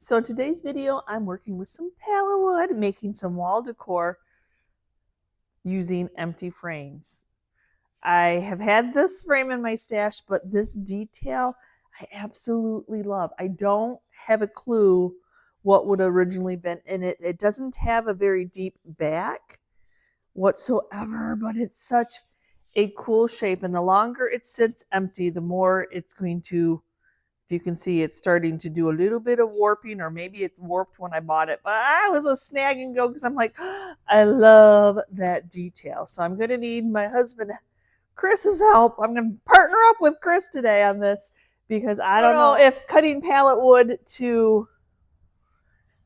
So today's video, I'm working with some pallet wood, making some wall decor using empty frames. I have had this frame in my stash, but this detail I absolutely love. I don't have a clue what would originally been in it. It doesn't have a very deep back whatsoever, but it's such a cool shape. And the longer it sits empty, the more it's going to, if you can see, it's starting to do a little bit of warping, or maybe it warped when I bought it. But I was a snag and go because I'm like, I love that detail. So I'm going to need my husband Chris's help. I'm going to partner up with Chris today on this because I don't know if cutting pallet wood to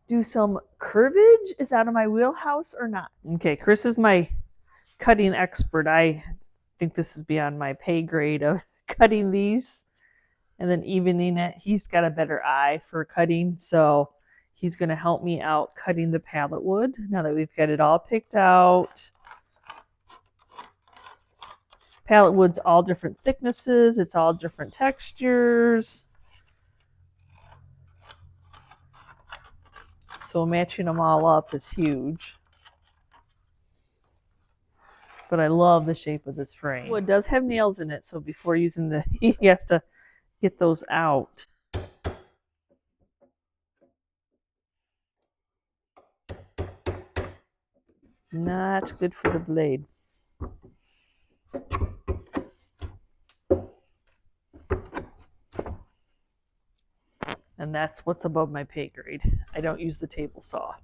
do some curvage is out of my wheelhouse or not. Okay, Chris is my cutting expert. I think this is beyond my pay grade of cutting these and then evening it. He's got a better eye for cutting, so he's going to help me out cutting the pallet wood now that we've got it all picked out. Pallet wood's all different thicknesses. It's all different textures. So matching them all up is huge. But I love the shape of this frame. Wood does have nails in it, so before using the, he has to get those out. Not good for the blade. And that's what's above my pay grade. I don't use the table saw.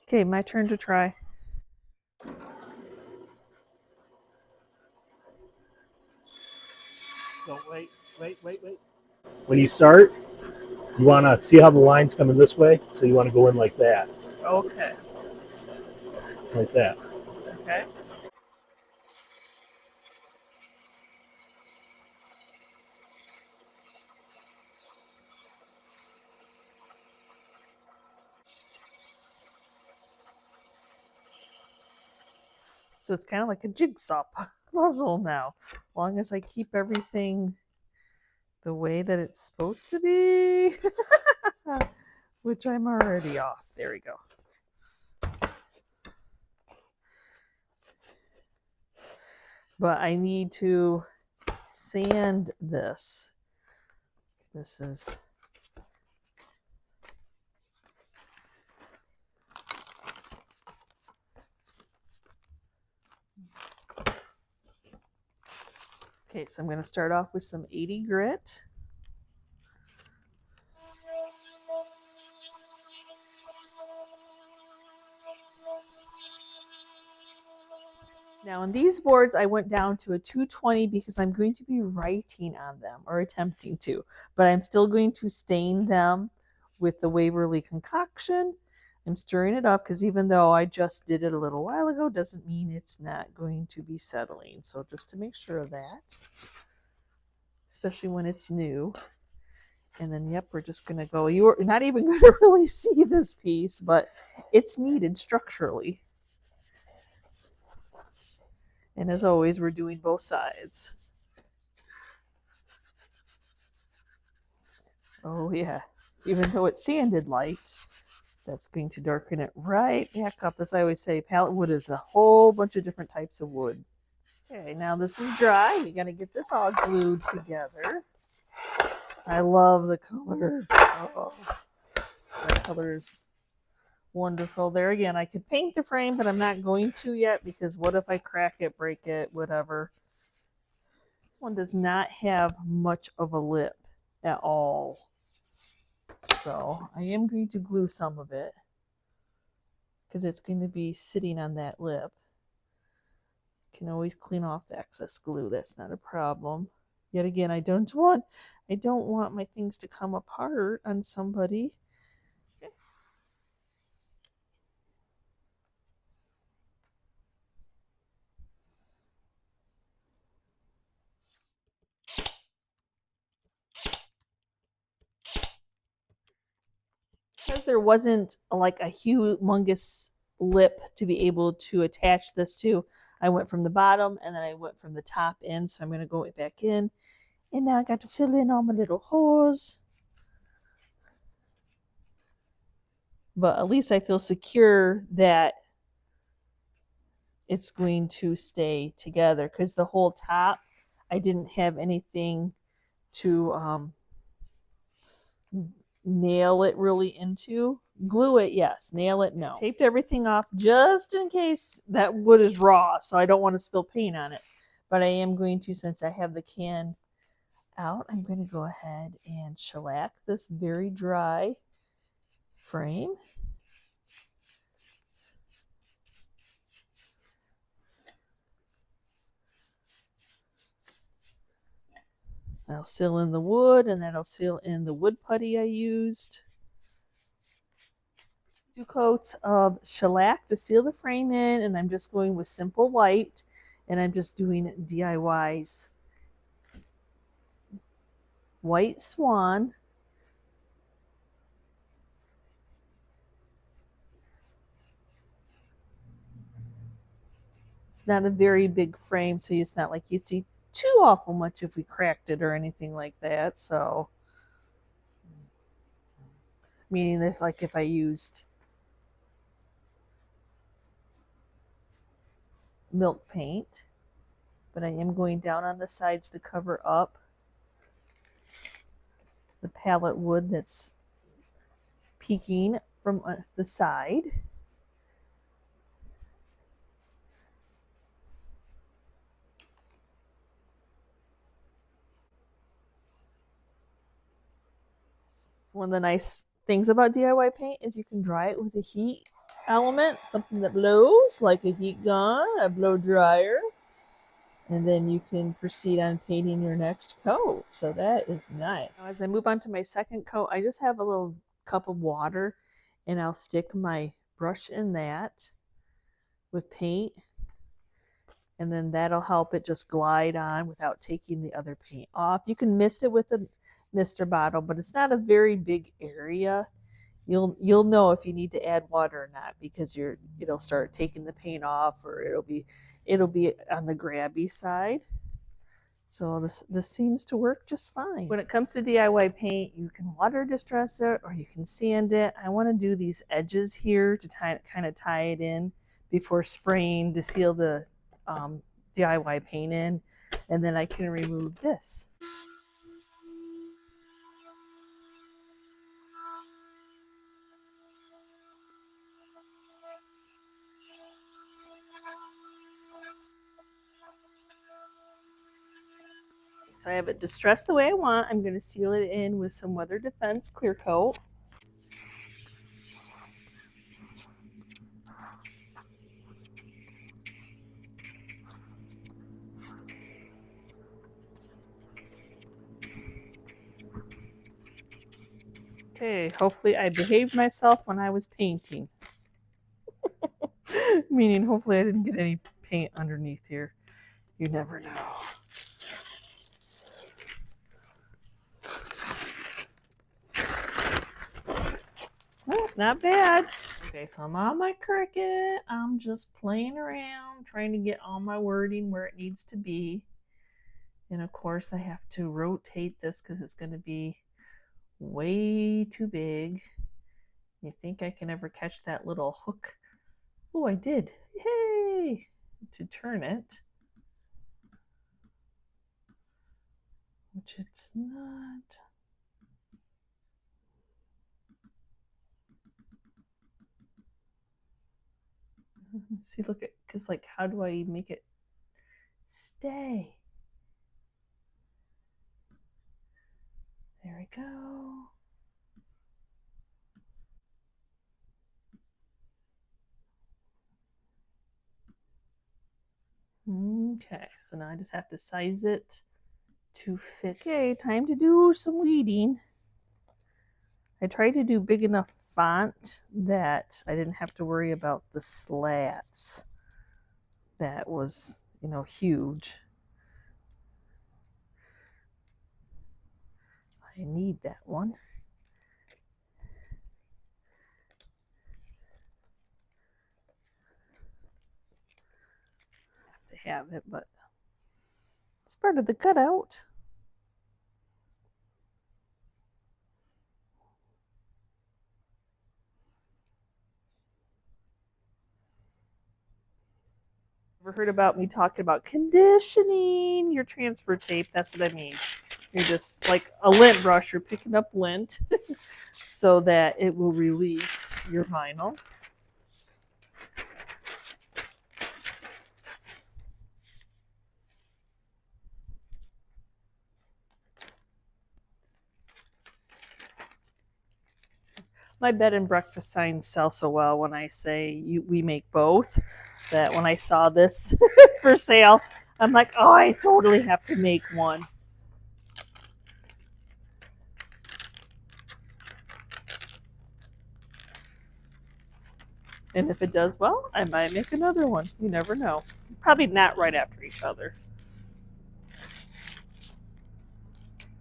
Okay, my turn to try. So wait. When you start, you want to see how the line's coming this way, so you want to go in like that. Okay. Like that. Okay. So it's kind of like a jigsaw puzzle now. As long as I keep everything the way that it's supposed to be, which I'm already off. There we go. But I need to sand this. This is okay, so I'm going to start off with some 80 grit. Now on these boards, I went down to a 220 because I'm going to be writing on them, or attempting to, but I'm still going to stain them with the Waverly concoction. I'm stirring it up because even though I just did it a little while ago, doesn't mean it's not going to be settling. So just to make sure of that, especially when it's new. And then, yep, we're just going to go. You're not even going to really see this piece, but it's needed structurally. And as always, we're doing both sides. Oh yeah, even though it's sanded light, that's going to darken it right back up. As I always say, pallet wood is a whole bunch of different types of wood. Okay, now this is dry. You got to get this all glued together. I love the color. Oh, that color's wonderful. There again, I could paint the frame, but I'm not going to yet because what if I crack it, break it, whatever. This one does not have much of a lip at all. So I am going to glue some of it because it's going to be sitting on that lip. Can always clean off the excess glue. That's not a problem. Yet again, I don't want my things to come apart on somebody. Okay. Because there wasn't like a humongous lip to be able to attach this to, I went from the bottom and then I went from the top in. So I'm going to go back in. And now I got to fill in all my little holes. But at least I feel secure that it's going to stay together, because the whole top, I didn't have anything to nail it really into. Glue it, yes. Nail it, no. Taped everything off just in case that wood is raw, so I don't want to spill paint on it. But I am going to, since I have the can out, I'm going to go ahead and shellac this very dry frame. I'll seal in the wood, and then I'll seal in the wood putty I used. 2 coats of shellac to seal the frame in, and I'm just going with simple white, and I'm just doing DIYs. White Swan. It's not a very big frame, so it's not like you'd see too awful much if we cracked it or anything like that. So, meaning if I used milk paint, but I am going down on the sides to cover up the pallet wood that's peeking from the side. One of the nice things about DIY paint is you can dry it with a heat element, something that blows, like a heat gun, a blow dryer, and then you can proceed on painting your next coat. So that is nice. Now, as I move on to my second coat, I just have a little cup of water, and I'll stick my brush in that with paint, and then that'll help it just glide on without taking the other paint off. You can mist it with a mister bottle, but it's not a very big area. You'll know if you need to add water or not, because it'll start taking the paint off, or it'll be on the grabby side. So this seems to work just fine. When it comes to DIY paint, you can water distress it or you can sand it. I want to do these edges here to kind of tie it in before spraying to seal the DIY paint in, and then I can remove this. So I have it distressed the way I want. I'm going to seal it in with some Weather Defense clear coat. Okay, hopefully I behaved myself when I was painting. Meaning hopefully I didn't get any paint underneath here. You never know. Oh, not bad. Okay, so I'm on my Cricut. I'm just playing around, trying to get all my wording where it needs to be. And of course I have to rotate this because it's going to be way too big. You think I can ever catch that little hook? Oh, I did. Yay! To turn it. Which it's not. See, look at, because like, how do I make it stay? There we go. Okay, so now I just have to size it to fit. Okay, time to do some weeding. I tried to do big enough font that I didn't have to worry about the slats. That was, huge. I need that one. have it, but it's part of the cutout. Ever heard about me talking about conditioning your transfer tape? That's what I mean. You're just like a lint brush. You're picking up lint so that it will release your vinyl. My bed and breakfast signs sell so well when I say we make both, that when I saw this for sale, I'm like, oh, I totally have to make one. And if it does well, I might make another one. You never know. Probably not right after each other.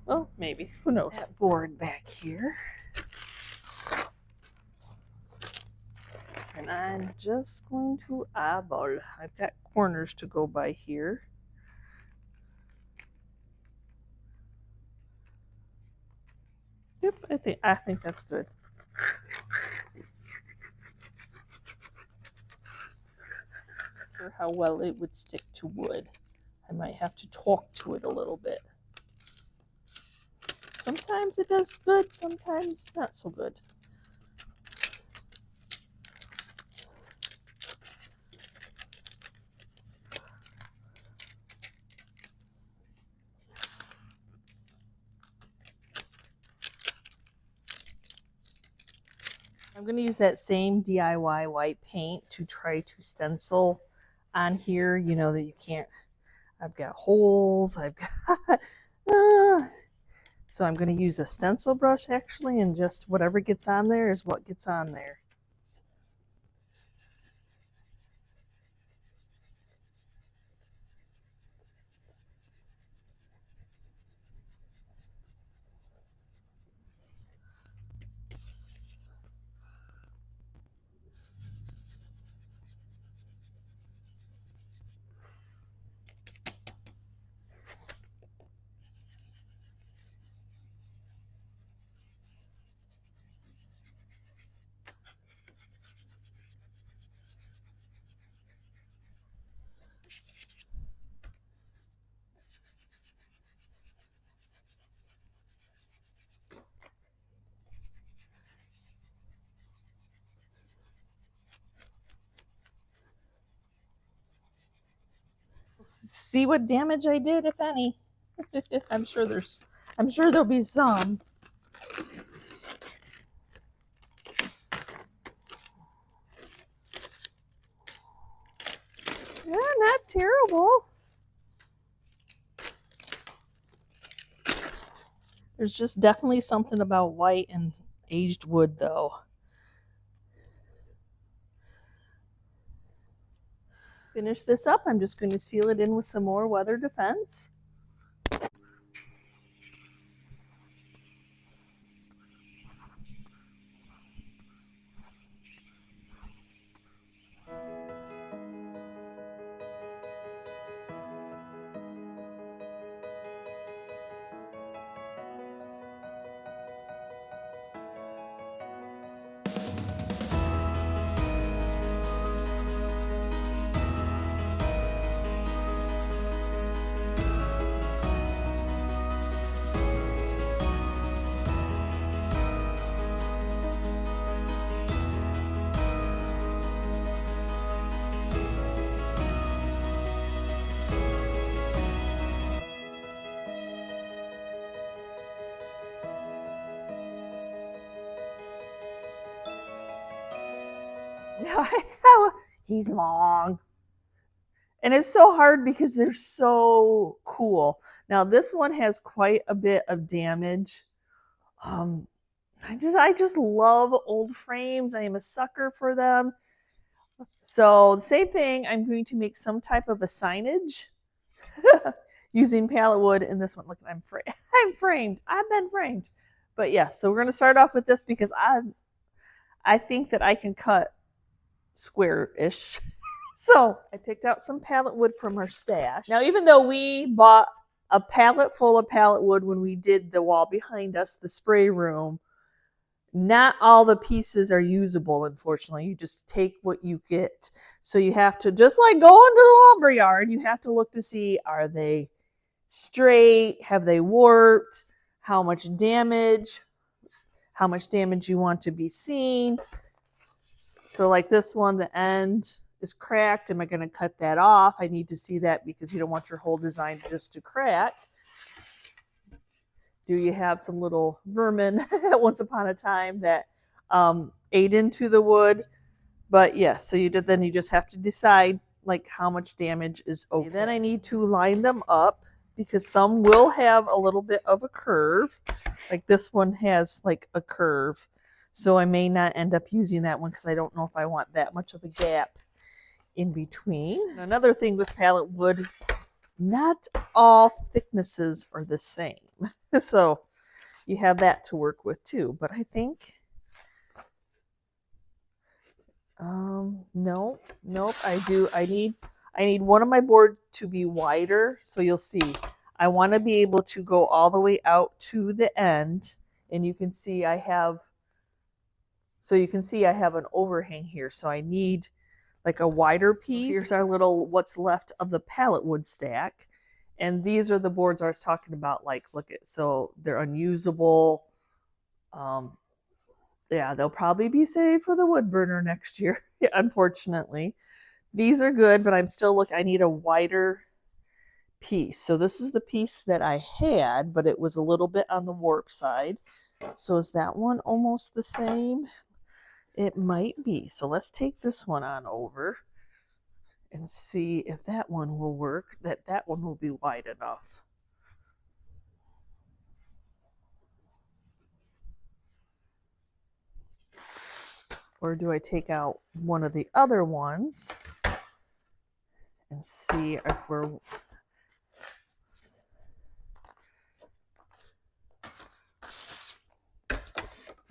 Well, maybe. Who knows? That board back here. And I'm just going to eyeball. I've got corners to go by here. Yep, I think that's good. For how well it would stick to wood. I might have to talk to it a little bit. Sometimes it does good, sometimes not so good. I'm going to use that same DIY white paint to try to stencil on here. You know that you can't, I've got holes, I've got, so I'm going to use a stencil brush actually, and just whatever gets on there is what gets on there. See what damage I did, if any. I'm sure there'll be some. Yeah, not terrible. There's just definitely something about white and aged wood though. Finish this up. I'm just going to seal it in with some more weather defense. He's long. And it's so hard because they're so cool. Now this one has quite a bit of damage. I just love old frames. I am a sucker for them. So the same thing, I'm going to make some type of a signage using pallet wood in this one. Look, I'm framed. I've been framed. But yes, so we're going to start off with this because I think that I can cut square-ish So I picked out some pallet wood from our stash. Now, even though we bought a pallet full of pallet wood when we did the wall behind us, the spray room, not all the pieces are usable, unfortunately. You just take what you get. So you have to, just like go into the lumber yard, you have to look to see, are they straight? Have they warped? How much damage you want to be seen. So like this one, the end is cracked. Am I going to cut that off? I need to see that because you don't want your whole design just to crack. Do you have some little vermin once upon a time that ate into the wood? But yes, so then you just have to decide like how much damage is okay. Then I need to line them up because some will have a little bit of a curve. Like this one has like a curve. So I may not end up using that one because I don't know if I want that much of a gap in between. Another thing with pallet wood, not all thicknesses are the same. So you have that to work with too. But I think, nope, I need one of my board to be wider. So you'll see, I want to be able to go all the way out to the end. And you can see I have an overhang here. So I need like a wider piece. Here's our little, what's left of the pallet wood stack. And these are the boards I was talking about, like, look at, so they're unusable. Yeah, they'll probably be saved for the wood burner next year, unfortunately. These are good, but I'm still looking, I need a wider piece. So this is the piece that I had, but it was a little bit on the warp side. So is that one almost the same? It might be. So let's take this one on over and see if that one will work, that one will be wide enough. Or do I take out one of the other ones and see if we're...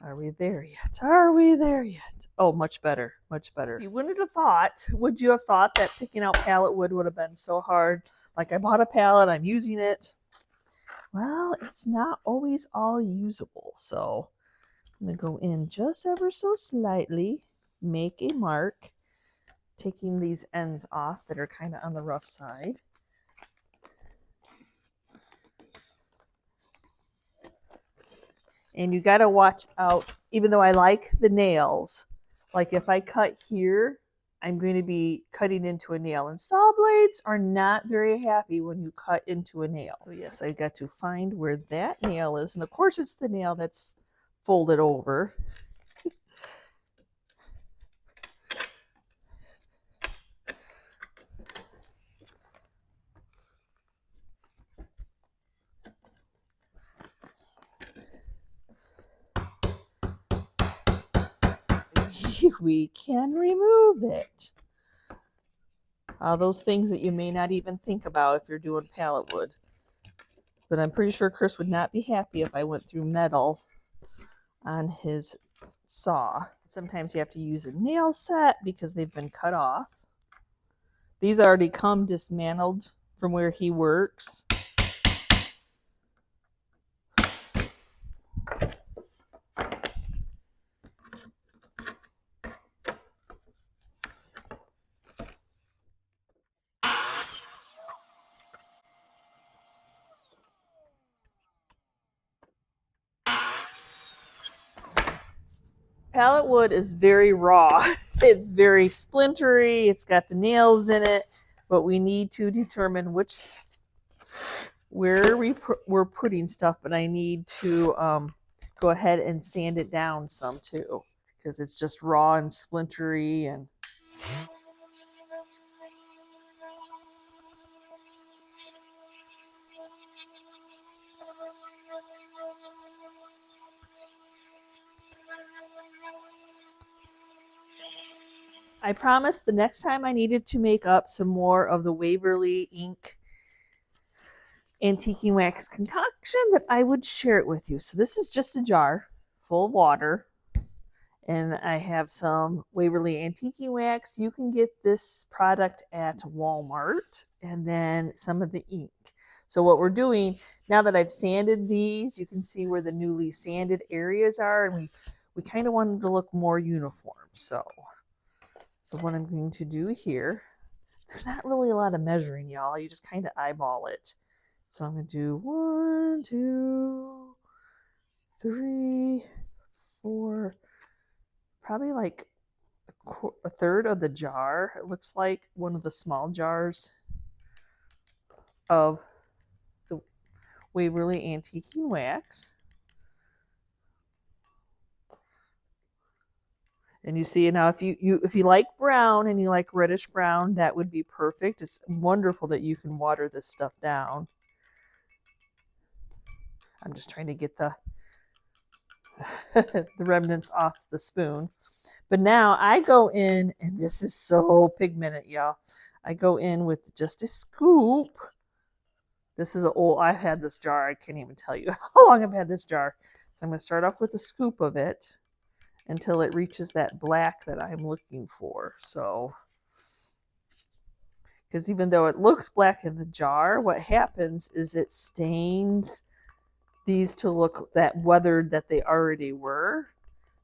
Are we there yet? Are we there yet? Oh, much better, much better. You wouldn't have thought, would you have thought that picking out pallet wood would have been so hard? Like I bought a pallet, I'm using it. Well, it's not always all usable. So I'm gonna go in just ever so slightly, make a mark, taking these ends off that are kind of on the rough side. And you got to watch out, even though I like the nails, like if I cut here, I'm going to be cutting into a nail. And saw blades are not very happy when you cut into a nail. So yes, I got to find where that nail is. And of course, it's the nail that's folded over. We can remove it. All those things that you may not even think about if you're doing pallet wood. But I'm pretty sure Chris would not be happy if I went through metal on his saw. Sometimes you have to use a nail set because they've been cut off. These already come dismantled from where he works. Pallet wood is very raw. It's very splintery. It's got the nails in it, but we need to determine where we're putting stuff. But I need to go ahead and sand it down some too, because it's just raw and splintery and. I promised the next time I needed to make up some more of the Waverly ink antiquing wax concoction that I would share it with you. So this is just a jar full of water, And I have some Waverly Antiquing Wax. You can get this product at Walmart, and then some of the ink. So what we're doing, now that I've sanded these, you can see where the newly sanded areas are, and we kind of want them to look more uniform. So what I'm going to do here, there's not really a lot of measuring, y'all. You just kind of eyeball it. So I'm going to do 1, 2, 3, 4, probably like a third of the jar. It looks like one of the small jars of the Waverly Antiquing Wax. And you see now, if you like brown and you like reddish brown, that would be perfect. It's wonderful that you can water this stuff down. I'm just trying to get the the remnants off the spoon. But now I go in, and this is so pigmented, y'all. I go in with just a scoop. This is I've had this jar. I can't even tell you how long I've had this jar. So I'm going to start off with a scoop of it until it reaches that black that I'm looking for. So, because even though it looks black in the jar, what happens is it stains these to look that weathered that they already were.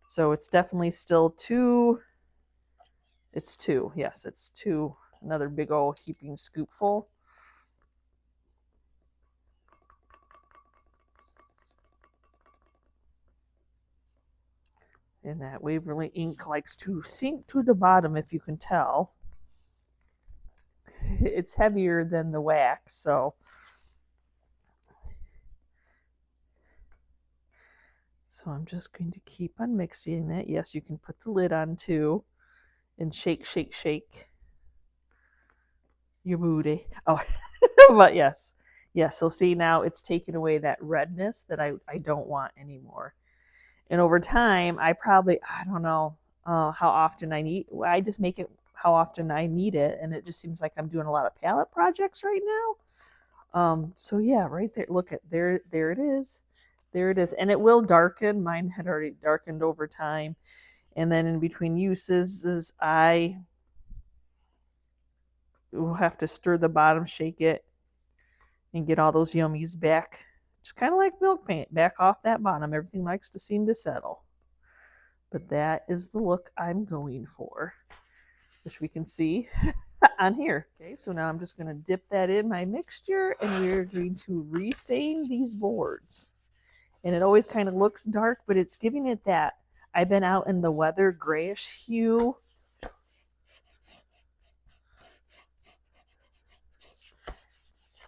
So it's definitely still two. It's two. Yes, it's two. Another big old heaping scoopful. And that Waverly ink likes to sink to the bottom, if you can tell. It's heavier than the wax, so. So I'm just going to keep on mixing it. Yes, you can put the lid on too. And shake, shake, shake. Your booty. Oh, but yes. Yes, so see now it's taken away that redness that I don't want anymore. And over time, I don't know how often I just make it how often I need it. And it just seems like I'm doing a lot of palette projects right now. So yeah, right there, look at, there it is. There it is. And it will darken. Mine had already darkened over time. And then in between uses, I will have to stir the bottom, shake it, and get all those yummies back. Just kind of like milk paint, back off that bottom. Everything likes to seem to settle. But that is the look I'm going for, which we can see on here. Okay, so now I'm just going to dip that in my mixture, and we're going to restain these boards. And it always kind of looks dark, but it's giving it that, I've been out in the weather, grayish hue.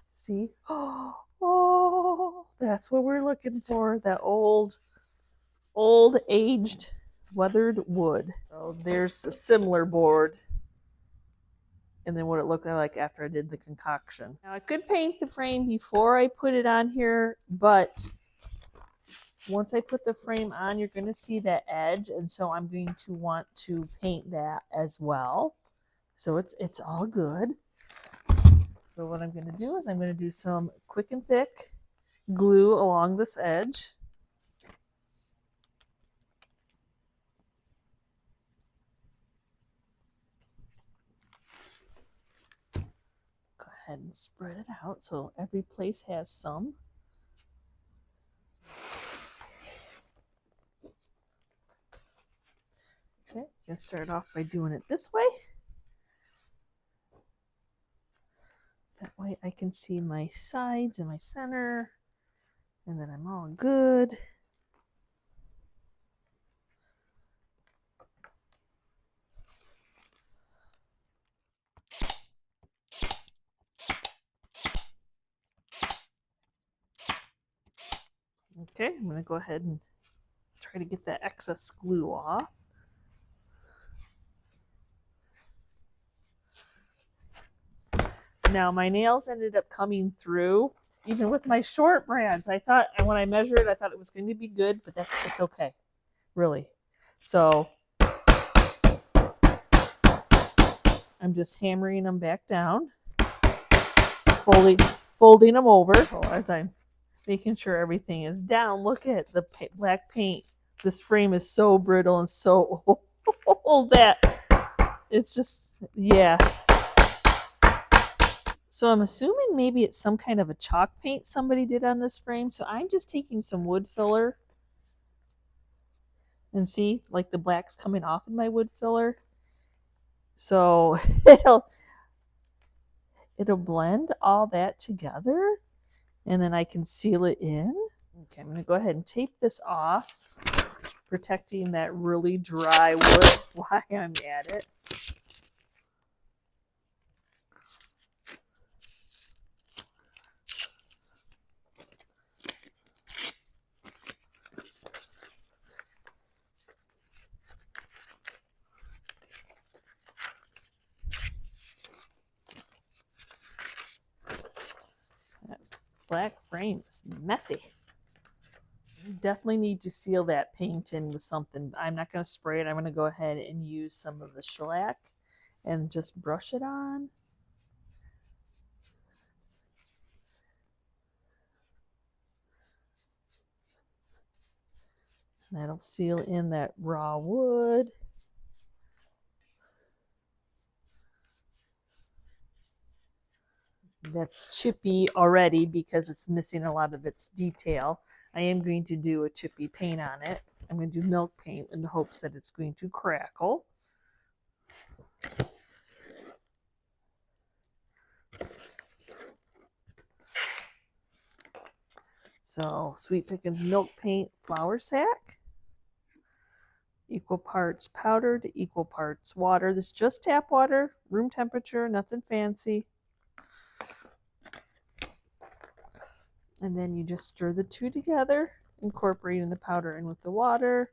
See? Oh, that's what we're looking for. That old aged weathered wood. So there's a similar board. And then what it looked like after I did the concoction. Now I could paint the frame before I put it on here, but once I put the frame on, you're going to see that edge. And so I'm going to want to paint that as well. So it's all good. So what I'm going to do is I'm going to do some quick and thick glue along this edge. Go ahead and spread it out so every place has some. Okay, I'm going to start off by doing it this way. That way I can see my sides and my center, and then I'm all good. Okay, I'm going to go ahead and try to get that excess glue off. Now my nails ended up coming through, even with my short brands. I thought, and when I measured, I thought it was going to be good, but it's okay, really. So I'm just hammering them back down, folding them over as I'm making sure everything is down. Look at the black paint this frame is so brittle and so old that it's just, yeah. So I'm assuming maybe it's some kind of a chalk paint somebody did on this frame. So I'm just taking some wood filler. And see, like the black's coming off in my wood filler. So it'll blend all that together. And then I can seal it in. Okay, I'm going to go ahead and tape this off, protecting that really dry wood while I'm at it. That black frame is messy. You definitely need to seal that paint in with something. I'm not going to spray it. I'm going to go ahead and use some of the shellac and just brush it on. That'll seal in that raw wood. That's chippy already because it's missing a lot of its detail. I am going to do a chippy paint on it. I'm going to do milk paint in the hopes that it's going to crackle. So Sweet Pickins milk paint flour sack. Equal parts powder to equal parts water. This is just tap water, room temperature, nothing fancy. And then you just stir the two together, incorporating the powder in with the water.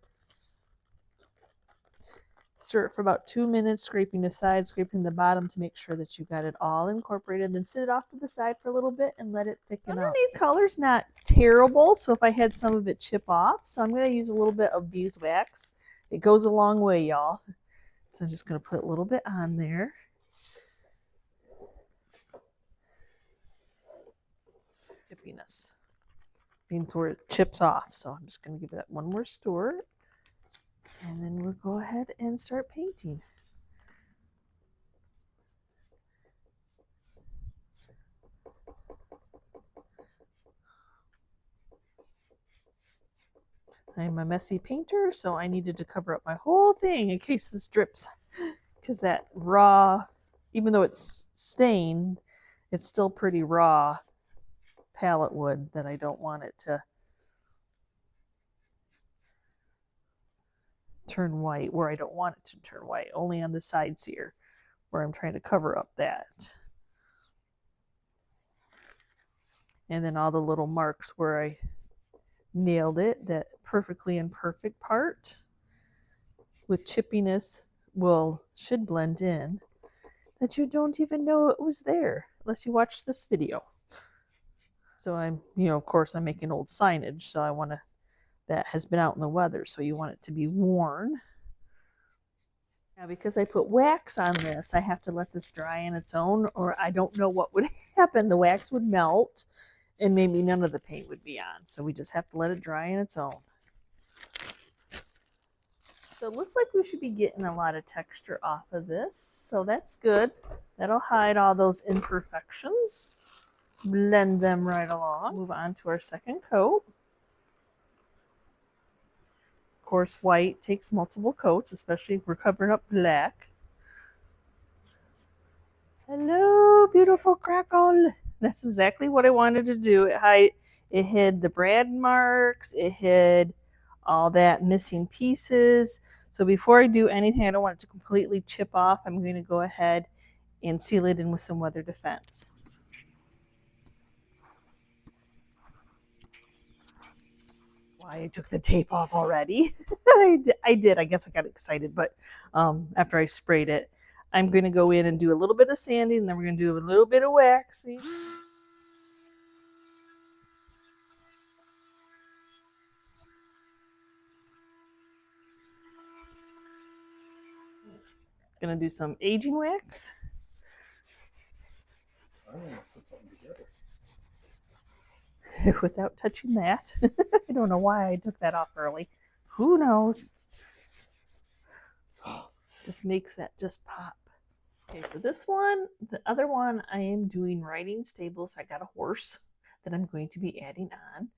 Stir it for about 2 minutes, scraping the sides, scraping the bottom to make sure that you got it all incorporated. Then sit it off to the side for a little bit and let it thicken up. Underneath color's not terrible, so if I had some of it chip off, so I'm going to use a little bit of beeswax. It goes a long way, y'all. So I'm just going to put a little bit on there. Chippiness means where it chips off, so I'm just going to give that one more stir. And then we'll go ahead and start painting. I'm a messy painter, so I needed to cover up my whole thing in case this drips. Because that raw, even though it's stained, it's still pretty raw pallet wood that I don't want it to turn white, where I don't want it to turn white, only on the sides here where I'm trying to cover up that. And then all the little marks where I nailed it, that perfectly imperfect part with chippiness should blend in, that you don't even know it was there unless you watch this video. So I'm, of course I'm making old signage, so I want to, that has been out in the weather, so you want it to be worn. Now because I put wax on this, I have to let this dry on its own, or I don't know what would happen. The wax would melt and maybe none of the paint would be on. So we just have to let it dry on its own. So it looks like we should be getting a lot of texture off of this. So that's good. That'll hide all those imperfections. Blend them right along. Move on to our second coat. Of course, white takes multiple coats, especially if we're covering up black. Hello, beautiful crackle. That's exactly what I wanted to do. It hid the brand marks. It hid all that missing pieces. So before I do anything, I don't want it to completely chip off. I'm going to go ahead and seal it in with some weather defense. Why I took the tape off already. I did. I guess I got excited, but after I sprayed it, I'm going to go in and do a little bit of sanding, and then we're going to do a little bit of waxing. Going to do some aging wax. I'm going to put something together. Without touching that. I don't know why I took that off early. Who knows? Just makes that just pop. Okay, for this one, the other one, I am doing riding stables. I got a horse that I'm going to be adding on.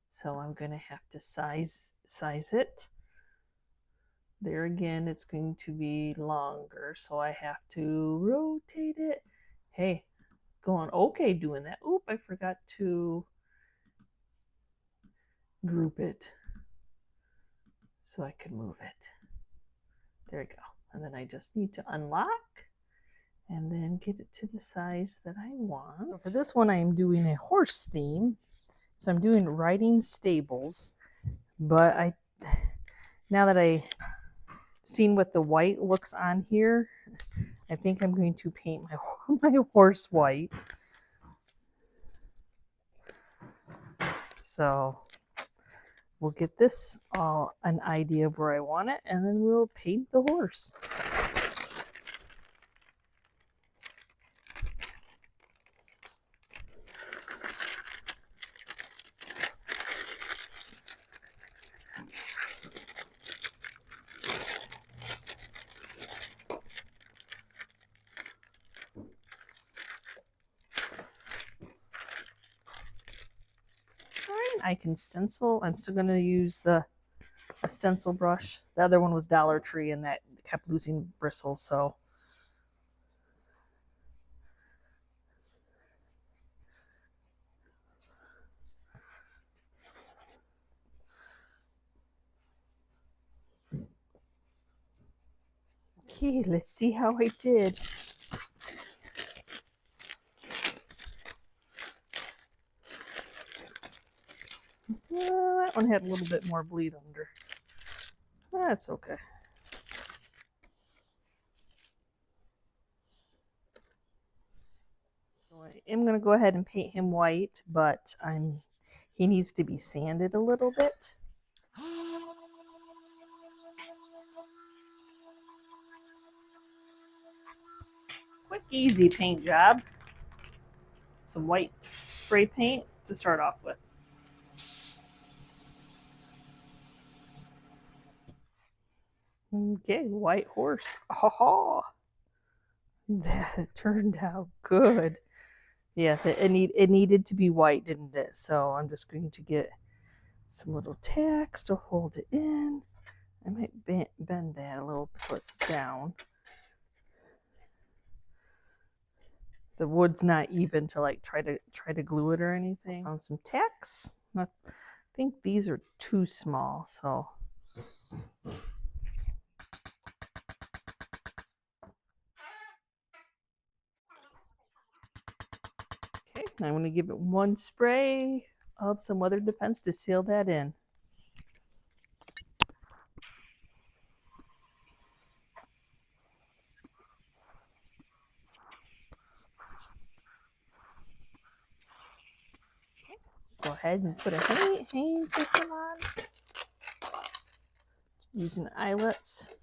So I'm going to have to size it. There again, it's going to be longer, so I have to rotate it. Hey, going okay doing that. Oop, I forgot to group it so I can move it. There we go. And then I just need to unlock and then get it to the size that I want. So for this one, I am doing a horse theme. So I'm doing riding stables, but now that I seen what the white looks on here, I think I'm going to paint my horse white. So we'll get this all an idea of where I want it, and then we'll paint the horse. I can stencil. I'm still going to use a stencil brush. The other one was Dollar Tree, and that kept losing bristles, so. Okay, let's see how I did. That one had a little bit more bleed under. That's okay. So I am going to go ahead and paint him white, but he needs to be sanded a little bit. Quick, easy paint job. Some white spray paint to start off with. Okay, white horse. Oh, that turned out good. Yeah, it needed to be white, didn't it? So I'm just going to get some little tacks to hold it in. I might bend that a little so it's down. The wood's not even to like try to glue it or anything. Found some tacks. I think these are too small, so. Okay, I'm going to give it one spray of some weather defense to seal that in. Go ahead and put a hanging system on using eyelets.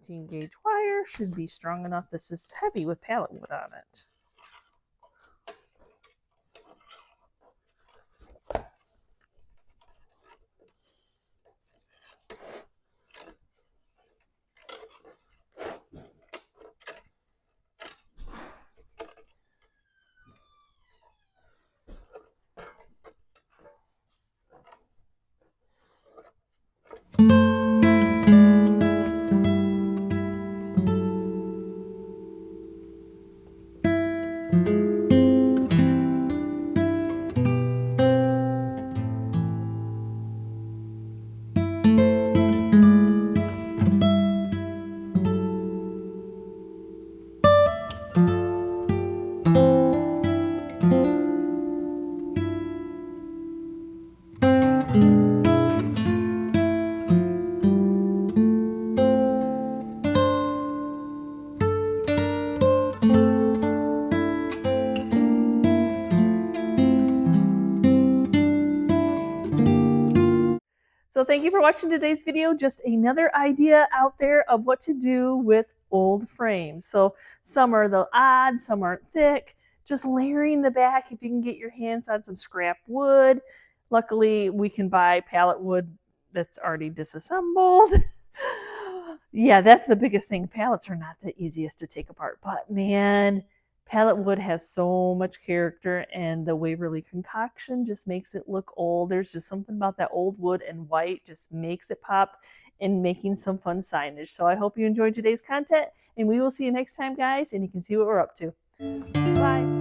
17 gauge wire should be strong enough. This is heavy with pallet wood on it. So thank you for watching today's video. Just another idea out there of what to do with old frames. So some are the odd, some aren't thick. just layering the back if you can get your hands on some scrap wood. Luckily, we can buy pallet wood that's already disassembled. Yeah, that's the biggest thing. Pallets are not the easiest to take apart, but man, pallet wood has so much character, and the Waverly concoction just makes it look old. There's just something about that old wood and white just makes it pop in making some fun signage. So I hope you enjoyed today's content, and we will see you next time, guys, and you can see what we're up to. Bye.